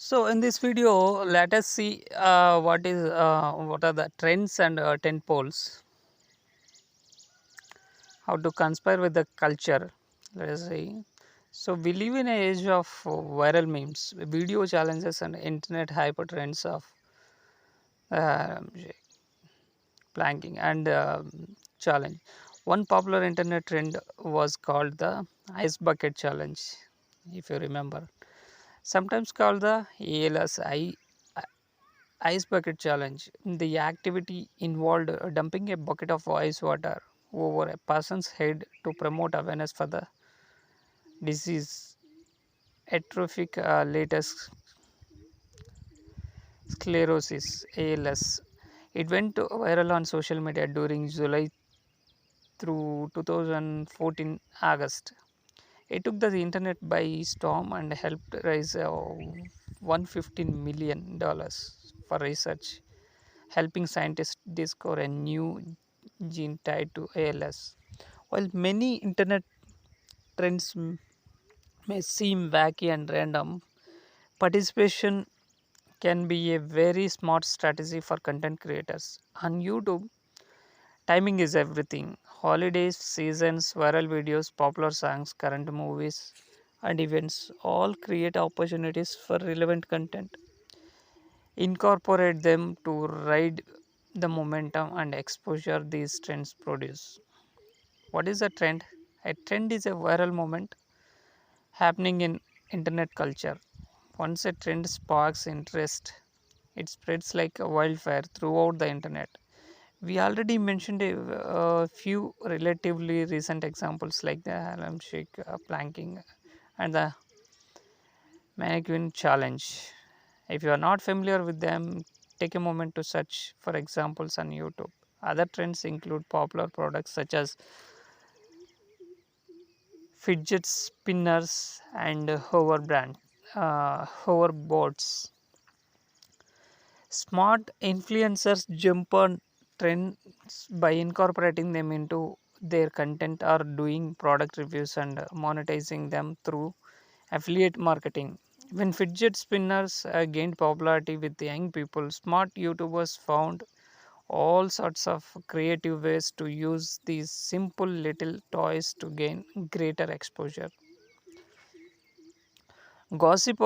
So in this video, let us see what are the trends and tent poles, how to conspire with the culture. Let us see. So we live in an age of viral memes, video challenges, and internet hyper trends of uh, planking and challenge. One popular internet trend was called the ice bucket challenge, if you remember, sometimes called the ALS Ice bucket challenge. The activity involved dumping a bucket of ice water over a person's head to promote awareness for the disease atrophic latex sclerosis (ALS). It went viral on social media during July through 2014 August. It took the internet by storm and helped raise $115 million for research, helping scientists discover a new gene tied to ALS. While many internet trends may seem wacky and random, participation can be a very smart strategy for content creators. On YouTube, timing is everything. Holidays, seasons, viral videos, popular songs, current movies, and events all create opportunities for relevant content. Incorporate them to ride the momentum and exposure these trends produce. What is a trend? A trend is a viral moment happening in internet culture. Once a trend sparks interest, it spreads like a wildfire throughout the internet. We already mentioned a few relatively recent examples like the Harlem Shake planking and the mannequin challenge. If you are not familiar with them, take a moment to search for examples on YouTube. Other trends include popular products such as fidget spinners and hoverboards. Smart influencers jump on trends by incorporating them into their content or doing product reviews and monetizing them through affiliate marketing. When fidget spinners gained popularity with the young people, smart YouTubers found all sorts of creative ways to use these simple little toys to gain greater exposure. Gossip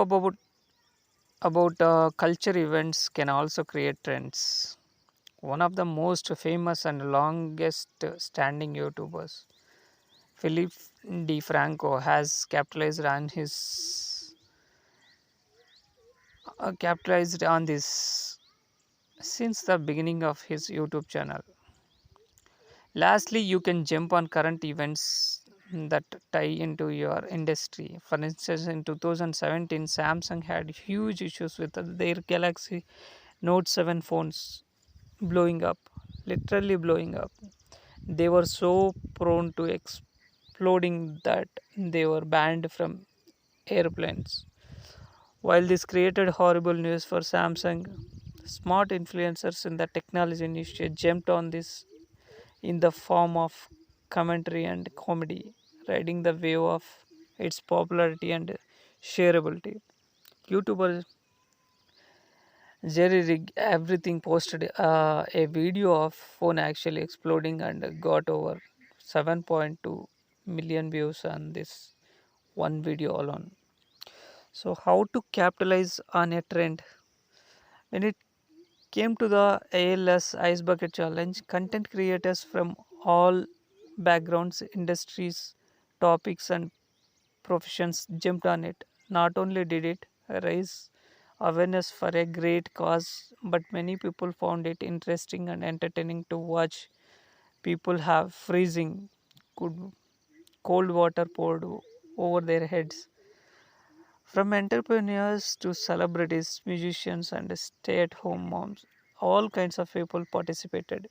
about culture events can also create trends. One of the most famous and longest standing YouTubers, Philip DeFranco, has capitalized on this since the beginning of his YouTube channel. Lastly, you can jump on current events that tie into your industry. For instance, in 2017, Samsung had huge issues with their Galaxy Note 7 phones blowing up, literally blowing up. They were so prone to exploding that they were banned from airplanes. While this created horrible news for Samsung, smart influencers in the technology industry jumped on this in the form of commentary and comedy, riding the wave of its popularity and shareability. YouTuber Jerry Rig everything posted a video of phone actually exploding and got over 7.2 million views on this one video alone. So how to capitalize on a trend? When it came to the ALS Ice Bucket Challenge, content creators from all backgrounds, industries, topics, and professions jumped on it. Not only did it raise awareness for a great cause, but many people found it interesting and entertaining to watch people have freezing cold, cold water poured over their heads. From entrepreneurs to celebrities, musicians, and stay at home moms, all kinds of people participated.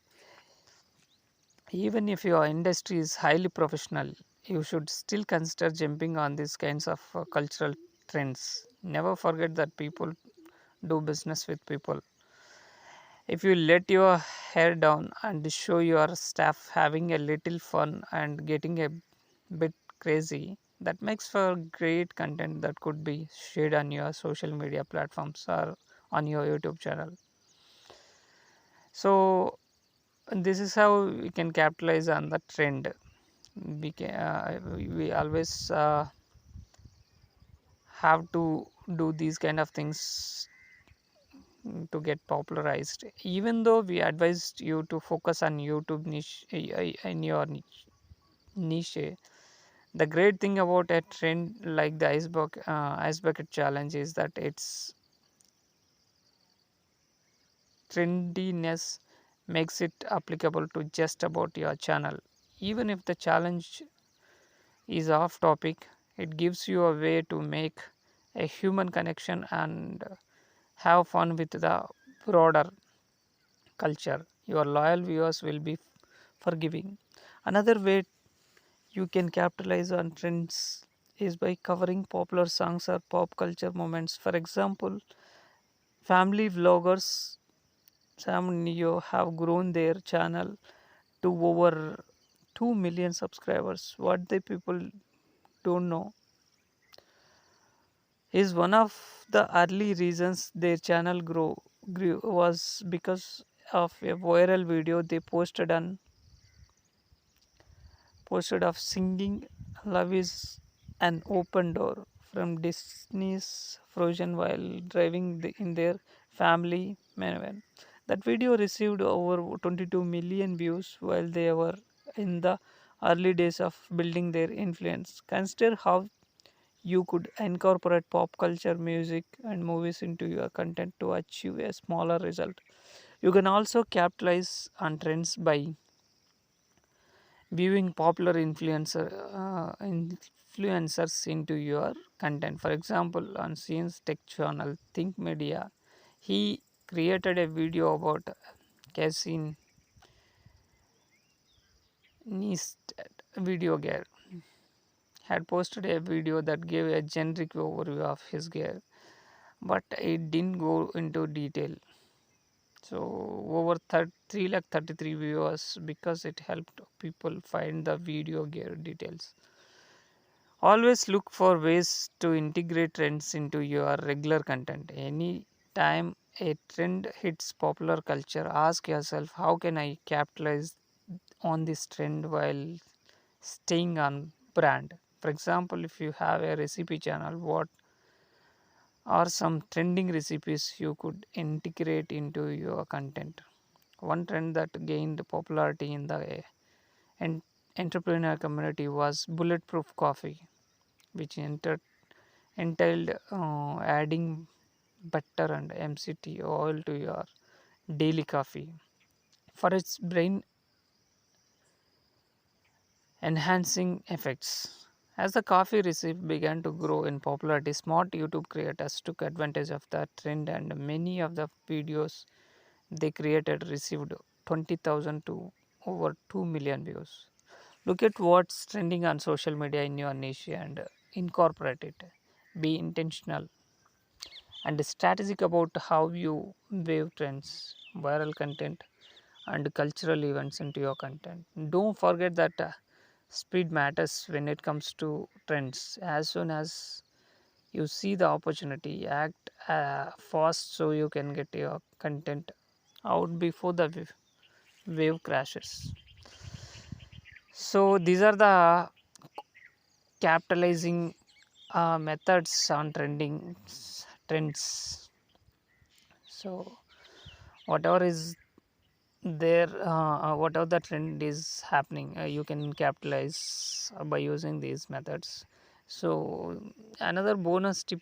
Even if your industry is highly professional, you should still consider jumping on these kinds of cultural trends. Never forget that people do business with people. If you let your hair down and show your staff having a little fun and getting a bit crazy, That makes for great content that could be shared on your social media platforms or on your YouTube channel. So this is how we can capitalize on the trend. We always have to do these kind of things to get popularized. Even though we advised you to focus on YouTube niche in your niche, the great thing about a trend like the ice bucket challenge is that its trendiness makes it applicable to just about your channel. Even if the challenge is off topic, it gives you a way to make a human connection and have fun with the broader culture. Your loyal viewers will be forgiving. Another way you can capitalize on trends is by covering popular songs or pop culture moments. For example, family vloggers Sam and Neo have grown their channel to over 2 million subscribers. What the people don't know is one of the early reasons their channel grew was because of a viral video they posted of singing Love is an Open Door from Disney's Frozen while driving in their family minivan. That video received over 22 million views while they were in the early days of building their influence. Consider how you could incorporate pop culture, music, and movies into your content to achieve a smaller result. You can also capitalize on trends by viewing popular influencers into your content. For example, on Scene's Tech channel, Think Media, he created a video about Kgytc video gear. Had posted a video that gave a generic overview of his gear, but it didn't go into detail. So over 3 lakh 33 viewers because it helped people find the video gear details. Always look for ways to integrate trends into your regular content. Any time a trend hits popular culture, ask yourself, how can I capitalize on this trend while staying on brand? For example, if you have a recipe channel, what are some trending recipes you could integrate into your content? One trend that gained popularity in the en- entrepreneur community was bulletproof coffee, which entailed adding butter and MCT oil to your daily coffee for its brain enhancing effects. As the coffee recipe began to grow in popularity, smart YouTube creators took advantage of that trend, and many of the videos they created received 20,000 to over 2 million views. Look at what's trending on social media in your niche and incorporate it. Be intentional and strategic about how you wave trends, viral content, and cultural events into your content. Don't forget that speed matters when it comes to trends. As soon as you see the opportunity, act fast so you can get your content out before the wave crashes. So these are the capitalizing methods on trends. So whatever is there, whatever the trend is happening, you can capitalize by using these methods. So another bonus tip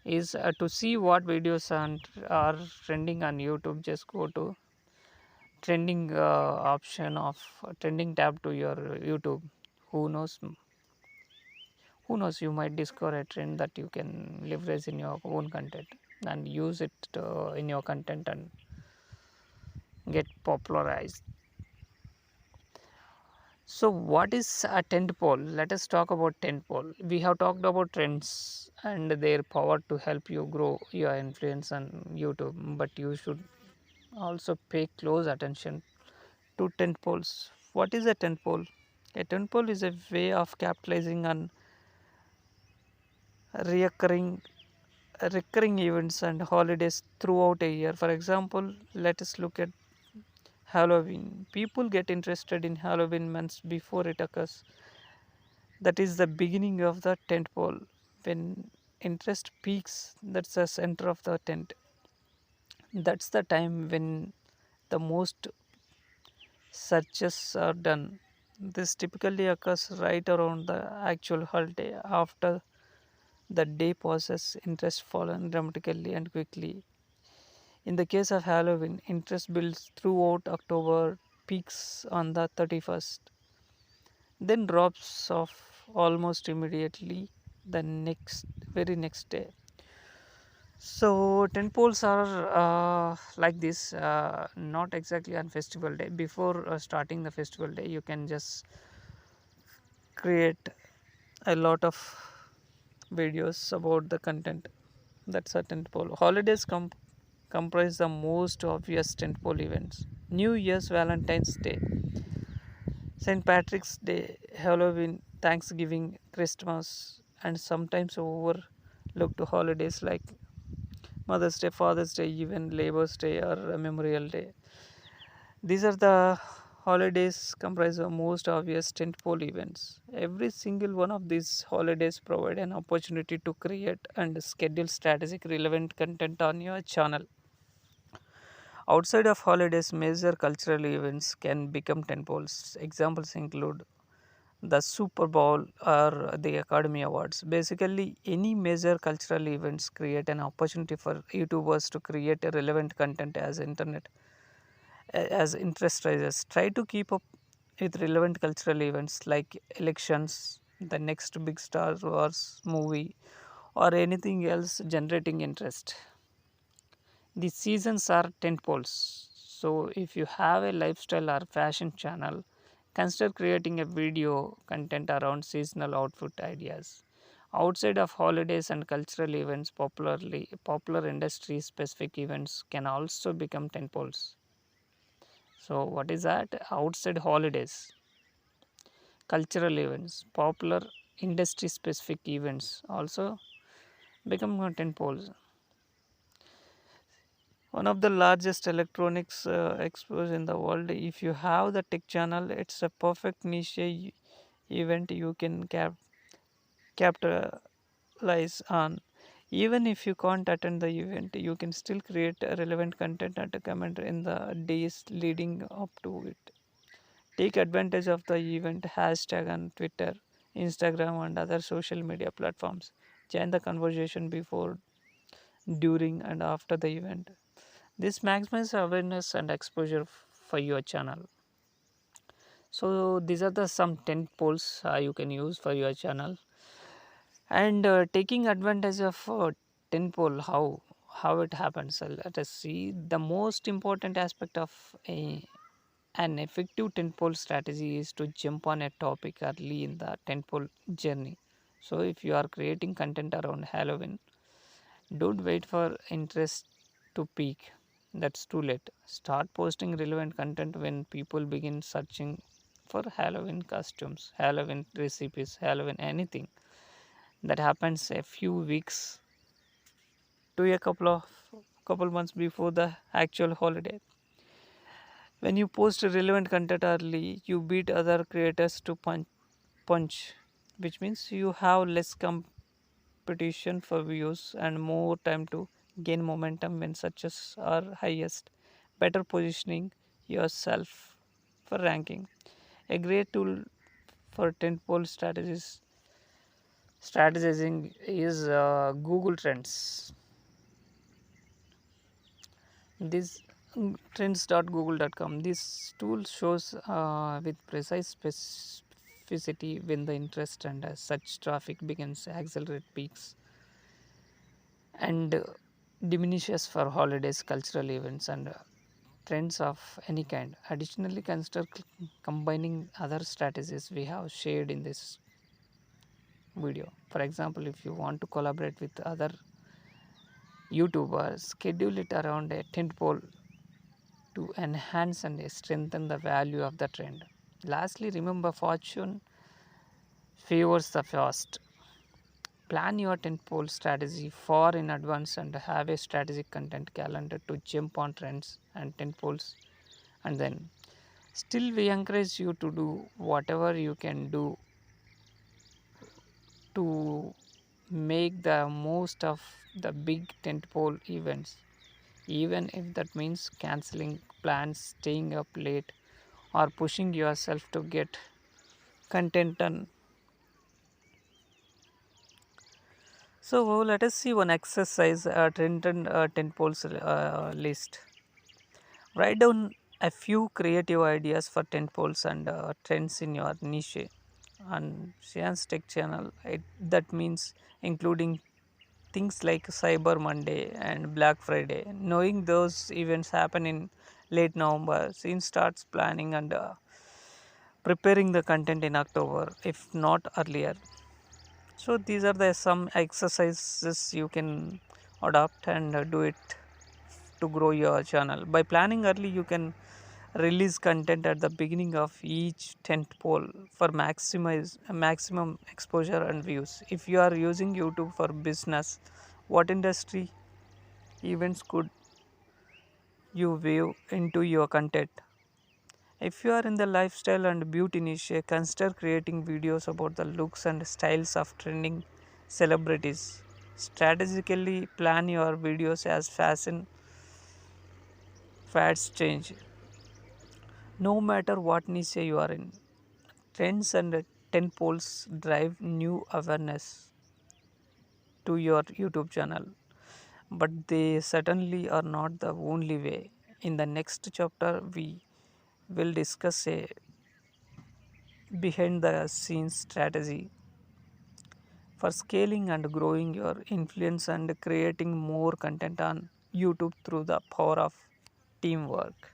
is to see what videos are trending on YouTube. Just go to trending option of trending tab to your YouTube. Who knows? Who knows? You might discover a trend that you can leverage in your own content and use it in your content and get popularized. So, what is a tent pole? Let us talk about tent pole. We have talked about trends and their power to help you grow your influence on YouTube, but you should also pay close attention to tent poles. What is a tent pole? A tentpole is a way of capitalizing on recurring recurring events and holidays throughout a year. For example, let us look at Halloween. People get interested in Halloween months before it occurs. That is the beginning of the tent pole. When interest peaks, that's the center of the tent. That's the time when the most searches are done. This typically occurs right around the actual holiday. After the day passes, interest fallen dramatically and quickly. In the case of Halloween, interest builds throughout October, peaks on the 31st, then drops off almost immediately the next day. So tent poles are like this, not exactly on festival day. Before starting the festival day, you can just create a lot of videos about the content. That's a tent pole. Holidays comprise the most obvious tent pole events. New Year's, Valentine's Day, St. Patrick's Day, Halloween, Thanksgiving, Christmas, and sometimes overlooked holidays like Mother's Day, Father's Day, even Labor's Day or Memorial Day. These are the holidays comprise of most obvious tentpole events. Every single one of these holidays provide an opportunity to create and schedule strategic relevant content on your channel. Outside of holidays, major cultural events can become tentpoles. Examples include the Super Bowl or the Academy Awards. Basically, any major cultural events create an opportunity for YouTubers to create a relevant content as interest rises. Try to keep up with relevant cultural events like elections, the next big Star Wars movie, or anything else generating interest. The seasons are tentpoles. So, if you have a lifestyle or fashion channel, consider creating a video content around seasonal outfit ideas. Outside of holidays and cultural events, popular industry specific events can also become tentpoles. So, what is that? Outside holidays, cultural events, popular industry specific events also become tentpoles. One of the largest electronics expos in the world. If you have the tech channel, it's a perfect niche event you can capitalize on. Even if you can't attend the event, you can still create relevant content and comment in the days leading up to it. Take advantage of the event hashtag on Twitter, Instagram, and other social media platforms. Join the conversation before, during, and after the event. This maximizes awareness and exposure for your channel. So these are the some tent poles you can use for your channel, and taking advantage of tent pole, how it happens. Let us see the most important aspect of an effective tent pole strategy is to jump on a topic early in the tent pole journey. So if you are creating content around Halloween, don't wait for interest to peak. That's too late. Start posting relevant content when people begin searching for Halloween costumes, Halloween recipes, Halloween anything. That happens a few weeks to a couple months before the actual holiday. When you post relevant content early, you beat other creators to punch, which means you have less competition for views and more time to gain momentum when searches are highest. Better positioning yourself for ranking. A great tool for tentpole strategizing is Google Trends. This trends.google.com. This tool shows with precise specificity when the interest and such traffic begins to accelerate peaks and diminishes for holidays, cultural events, and trends of any kind. Additionally, consider combining other strategies we have shared in this video. For example, if you want to collaborate with other YouTubers, schedule it around a tentpole to enhance and strengthen the value of the trend. Lastly, remember fortune favors the fast. Plan your tentpole strategy far in advance and have a strategic content calendar to jump on trends and tentpoles. And then, still, we encourage you to do whatever you can do to make the most of the big tentpole events, even if that means canceling plans, staying up late, or pushing yourself to get content done. So let us see one exercise, trend and tentpoles list. Write down a few creative ideas for tentpoles and trends in your niche. On Science Tech channel, that means including things like Cyber Monday and Black Friday. Knowing those events happen in late November, Scene starts planning and preparing the content in October, if not earlier. So these are the some exercises you can adopt and do it to grow your channel. By planning early, you can release content at the beginning of each tent pole for maximum exposure and views. If you are using YouTube for business, what industry events could you view into your content? If you are in the lifestyle and beauty niche, consider creating videos about the looks and styles of trending celebrities. Strategically plan your videos as fashion fads change. No matter what niche you are in, trends and ten poles drive new awareness to your YouTube channel, but they certainly are not the only way. In the next chapter, we will discuss a behind the scenes strategy for scaling and growing your influence and creating more content on YouTube through the power of teamwork.